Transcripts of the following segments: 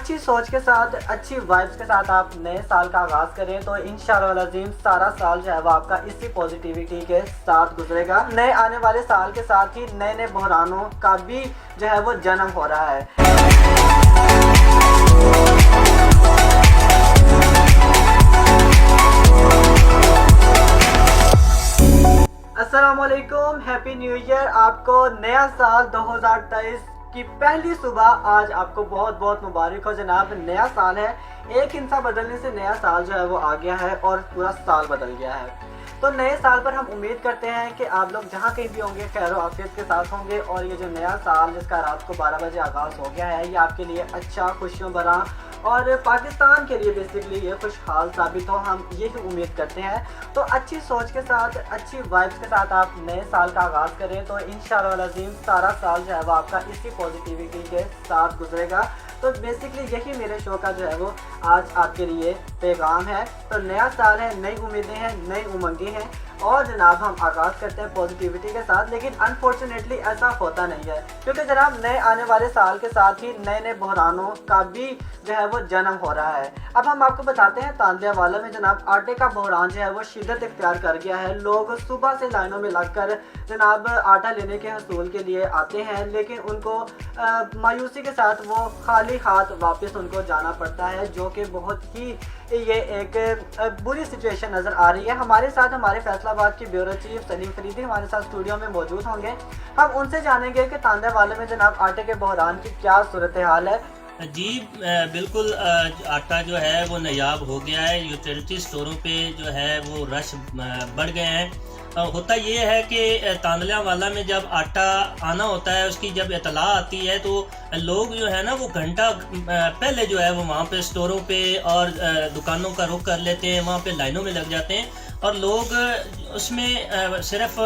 अच्छी सोच के साथ, अच्छी वाइब्स के साथ आप नए साल का आगाज़ करें तो इंशाअल्लाह अज़ीम सारा साल जो है वो आपका इसी पॉजिटिविटी के साथ गुजरेगा। नए आने वाले साल के साथ ही नए नए बहरानों का भी जो है वो जन्म हो रहा है। अस्सलामुअलैकुम, हैप्पी न्यू ईयर। आपको नया साल 2023 की पहली सुबह आज आपको बहुत बहुत मुबारक हो जनाब। नया साल है, एक इंसान बदलने से नया साल जो है वो आ गया है और पूरा साल बदल गया है। तो नए साल पर हम उम्मीद करते हैं कि आप लोग जहाँ कहीं भी होंगे खैर आफियत के साथ होंगे और ये जो नया साल जिसका रात को 12 बजे आगाज़ हो गया है ये आपके लिए अच्छा, खुशियों भरा और पाकिस्तान के लिए बेसिकली ये खुशहाल साबित हो, हम यही उम्मीद करते हैं। तो अच्छी सोच के साथ, अच्छी वाइब्स के साथ आप नए साल का आगाज़ करें तो इंशाअल्लाह अज़ीम सारा साल जो है वो आपका इसी पॉजिटिविटी के साथ गुजरेगा। तो बेसिकली यही मेरे शो का जो है वो आज आपके लिए पैगाम है। तो नया साल है, नई उम्मीदें हैं, नई उमंगें हैं और जनाब हम आगाज़ करते हैं पॉजिटिविटी के साथ। लेकिन अनफॉर्चुनेटली ऐसा होता नहीं है क्योंकि जनाब नए आने वाले साल के साथ ही नए नए बहरानों का भी जो है वो जन्म हो रहा है। अब हम आपको बताते हैं तांदियावाला में जनाब आटे का बहरान जो है वो शिद्दत इख्तियार कर गया है। लोग सुबह से लाइनों में लगकर जनाब आटा लेने के हसूल के लिए आते हैं, लेकिन उनको मायूसी के साथ वो खाली हाथ वापस उनको जाना पड़ता है, जो कि बहुत ही ये एक बुरी सिचुएशन नज़र आ रही है। हमारे साथ हमारे फैसलाबाद की ब्यूरो चीफ सलीम फरीदी हमारे साथ स्टूडियो में मौजूद होंगे। हम उनसे जानेंगे कि तांदियावाला में जनाब आटे के बहरान की क्या सूरत हाल है। जी बिल्कुल, आटा जो है वो नायाब हो गया है। यूटिलिटी स्टोरों पे जो है वो रश बढ़ गए हैं। होता ये है कि तांदियावाला में जब आटा आना होता है उसकी जब इतला आती है तो लोग जो है ना वो घंटा पहले जो है वो वहाँ पे स्टोरों पे और दुकानों का रुख कर लेते हैं, वहाँ पे लाइनों में लग जाते हैं। और लोग उसमें सिर्फ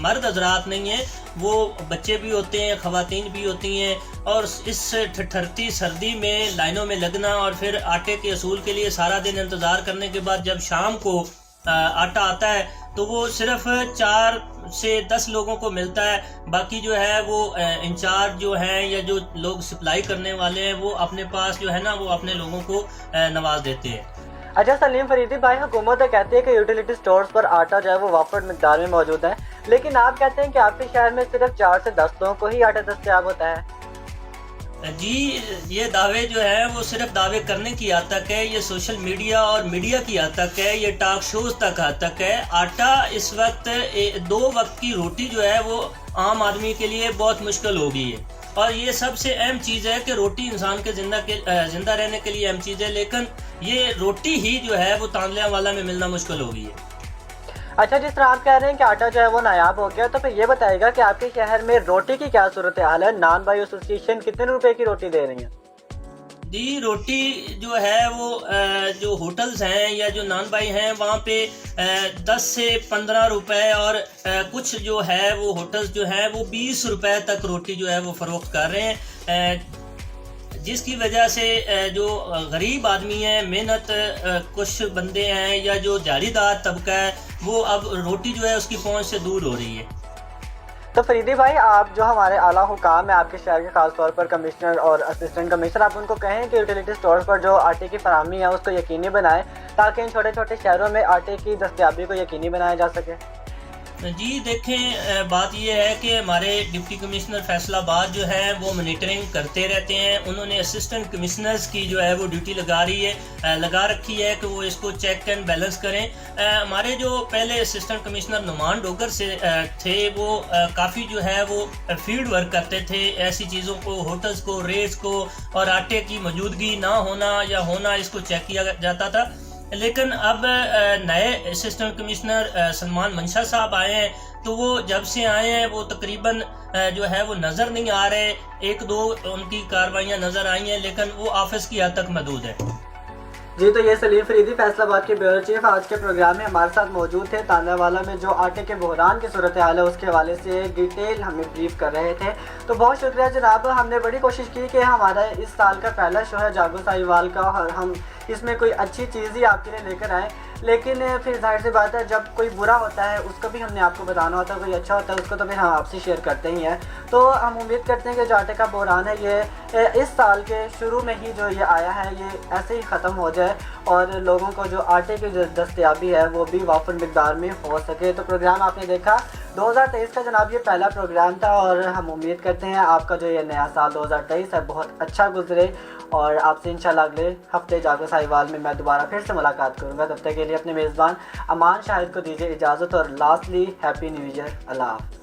मर्द हजरात नहीं हैं, वो बच्चे भी होते हैं, ख़वातीन भी होती हैं। और इस ठठरती सर्दी में लाइनों में लगना और फिर आटे के असूल के लिए सारा दिन इंतज़ार करने के बाद जब शाम को आटा आता है तो वो सिर्फ 4 से 10 लोगों को मिलता है। बाकी जो है वो इंचार्ज जो हैं या जो लोग सप्लाई करने वाले हैं वो अपने पास जो है ना वो अपने लोगों को नवाज देते हैं। अच्छा सलीम फरीदी भाई, हुकूमत कहती है कि यूटिलिटी स्टोर्स पर आटा जो है वो वाफर मिकदार में मौजूद है, लेकिन आप कहते हैं कि आपके शहर में सिर्फ 4 से 10 लोगों को ही आटा दस्तयाब होता है। जी ये दावे जो है वो सिर्फ दावे करने की हद तक है, ये सोशल मीडिया और मीडिया की हद तक है, ये टॉक शोज तक हद तक है। आटा इस वक्त 2 वक्त की रोटी जो है वो आम आदमी के लिए बहुत मुश्किल हो गई है। और ये सबसे अहम चीज़ है कि रोटी इंसान के जिंदा रहने के लिए अहम चीज़ है, लेकिन ये रोटी ही जो है वो तांदियावाला में मिलना मुश्किल हो गई है। अच्छा, जिस तरह आप कह रहे हैं कि आटा जो है वो नायाब हो गया, तो फिर ये बताइएगा कि आपके शहर में रोटी की क्या सूरत हाल है। नान भाई एसोसिएशन कितने रुपए की रोटी दे रही है? जी रोटी जो है वो जो होटल्स हैं या जो नान भाई हैं वहाँ पे 10 से 15 रुपए और कुछ जो है वो होटल्स जो हैं वो 20 रुपए तक रोटी जो है वो फरोख्त कर रहे हैं, जिसकी वजह से जो गरीब आदमी है, मेहनत कुछ बंदे हैं या जो जारीदार तबका है वो अब रोटी जो है उसकी पहुंच से दूर हो रही है। तो फरीदी भाई, आप जो हमारे आला हुकाम है आपके शहर के, खास तौर पर कमिश्नर और असिस्टेंट कमिश्नर, आप उनको कहें कि यूटिलिटी स्टोर पर जो आटे की फराहमी है उसको यकीनी बनाएं ताकि इन छोटे छोटे शहरों में आटे की दस्तयाबी को यकीनी बनाया जा सके। जी देखें, बात यह है कि हमारे डिप्टी कमिश्नर फैसलाबाद जो है वो मॉनिटरिंग करते रहते हैं। उन्होंने असिस्टेंट कमिश्नर्स की जो है वो ड्यूटी लगा रखी है कि वो इसको चेक एंड बैलेंस करें। हमारे जो पहले असिस्टेंट कमिश्नर नुमान डोगर से थे वो काफ़ी जो है वो फील्ड वर्क करते थे, ऐसी चीज़ों को, होटल्स को, रेट्स को और आटे की मौजूदगी ना होना या होना इसको चेक किया जाता था। लेकिन अब नए असिस्टेंट कमिश्नर सलमान मंशा साहब आए हैं, तो वो जब से आए हैं वो तकरीबन जो है वो नज़र नहीं आ रहे। 1-2 उनकी कार्रवाइयाँ नज़र आई हैं लेकिन वो ऑफिस की हद तक महदूद है। जी, तो ये सलीम फरीदी फैसलाबाद के ब्यूरो चीफ आज के प्रोग्राम में हमारे साथ मौजूद थे। तांदियावाला में जो आटे के बहरान की सूरत हाल है उसके हवाले से डिटेल हमें ब्रीफ कर रहे थे। तो बहुत शुक्रिया जनाब, हमने बड़ी कोशिश की कि हमारा इस साल का पहला शो है जागो साहिवाल का और हम इसमें कोई अच्छी चीज़ ही आपके लिए लेकर आए। लेकिन फिर जाहिर सी बात है, जब कोई बुरा होता है उसको भी हमने आपको बताना होता है, कोई अच्छा होता है उसको तो फिर हम आपसे शेयर करते ही हैं। तो हम उम्मीद करते हैं कि जो आटे का बहरान है ये इस साल के शुरू में ही जो ये आया है ये ऐसे ही ख़त्म हो जाए और लोगों को जो आटे की जो दस्तयाबी है वो भी वाफर मिकदार में हो सके। तो प्रोग्राम आपने देखा 2023 का जनाब, ये पहला प्रोग्राम था और हम उम्मीद करते हैं आपका जो ये नया साल 2023 है बहुत अच्छा गुजरे और आपसे इंशाल्लाह अगले हफ्ते जागो साहिवाल में मैं दोबारा फिर से मुलाकात करूँगा। तब तक के लिए अपने मेज़बान अमान शाहिद को दीजिए इजाज़त और लास्टली हैप्पी न्यू ईयर। अल्लाह हाफ़िज़।